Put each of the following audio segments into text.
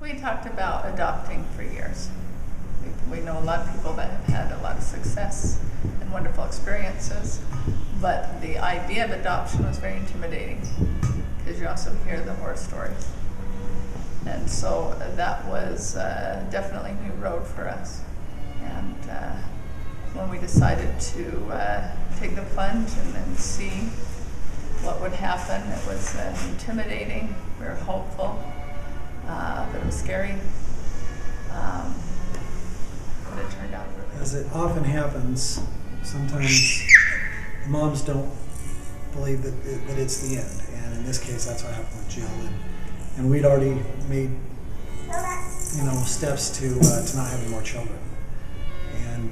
We talked about adopting for years. We know a lot of people that have had a lot of success and wonderful experiences, but the idea of adoption was very intimidating because you also hear the horror stories. And so that was definitely a new road for us. And when we decided to take the plunge and then see what would happen, it was intimidating. We were hopeful, but it was scary. But it turned out really As it often happens, sometimes moms don't believe that it's the end. And in this case, that's what happened with Jill. And we'd already made, steps to not having more children. And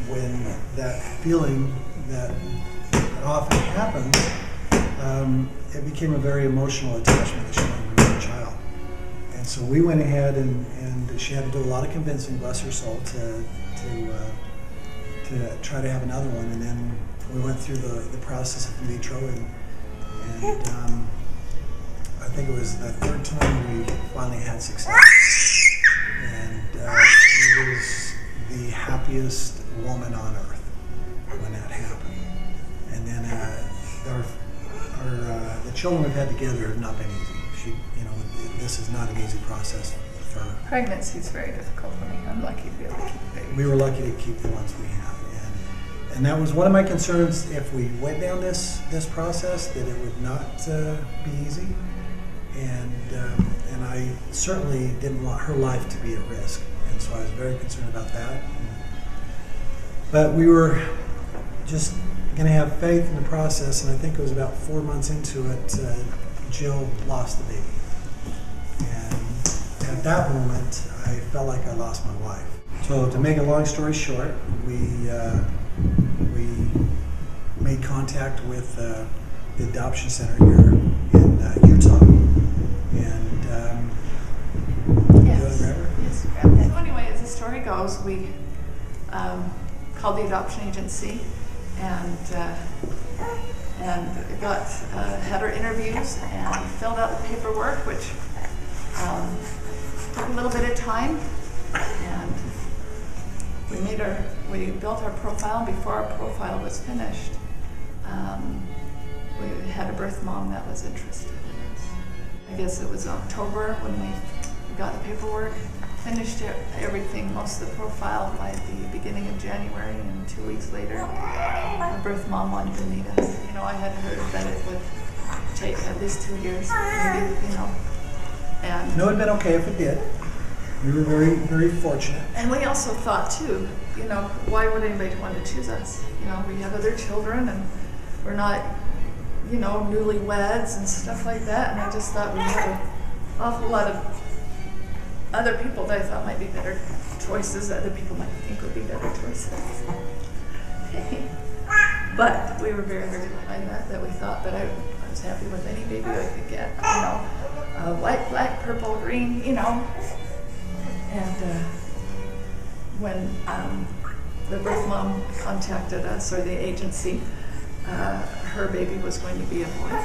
when that feeling that often happens, it became a very emotional attachment that she wanted to have a child. And so we went ahead and she had to do a lot of convincing, bless her soul, to try to have another one. And then we went through the process of in vitro, and I think it was the third time we finally had success. And she was the happiest woman on earth when that happened. And then the children we've had together have not been easy. This is not an easy process for her. Pregnancy is very difficult for me. I'm lucky to be able to keep babies. We were lucky to keep the ones we have. And that was one of my concerns. If we went down this process, that it would not be easy. And I certainly didn't want her life to be at risk. And so I was very concerned about that. But we were just going to have faith in the process, and I think it was about 4 months into it, Jill lost the baby. And at that moment, I felt like I lost my wife. So to make a long story short, we made contact with the adoption center here in Utah. And yes. And anyway, as the story goes, we called the adoption agency and had our interviews and filled out the paperwork, which took a little bit of time. And we built our profile. Before our profile was finished, we had a birth mom that was interested in us. I guess it was October when we got the paperwork, finished everything, most of the profile by the beginning of January, and 2 weeks later, our birth mom wanted to meet us. I had heard that it would take at least 2 years, maybe, and it would have been okay if it did. We were very, very fortunate. And we also thought too, why would anybody want to choose us? We have other children, and we're not, newlyweds and stuff like that. And I just thought we had an awful lot of other people that I thought might be better choices, other people might think would be better choices. But we were very, very behind that we thought, but I was happy with any baby I could get, white, black, purple, green, And when the birth mom contacted us, or the agency, her baby was going to be a boy.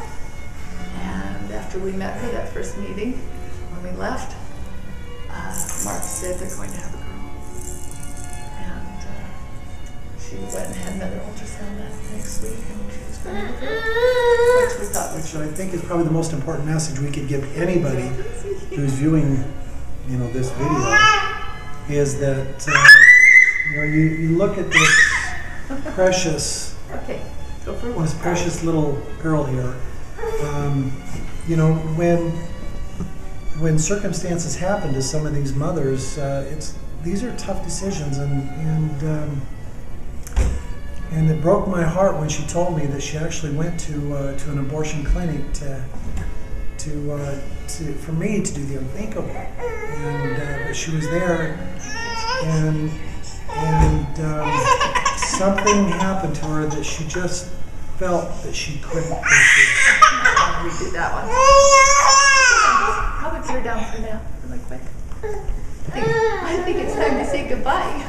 And after we met her that first meeting, when we left, Mark said they're going to have a girl. And she went and had another ultrasound that next week, and she was going to have a girl. Which I think is probably the most important message we could give anybody who's viewing this video, is that you look at this precious, this precious little girl here. When circumstances happen to some of these mothers, these are tough decisions, and it broke my heart when she told me that she actually went to an abortion clinic for me to do the unthinkable, and she was there, and something happened to her that she just felt that she couldn't pursue. We did that one. I'll put her down for now, really quick. I think it's time to say goodbye.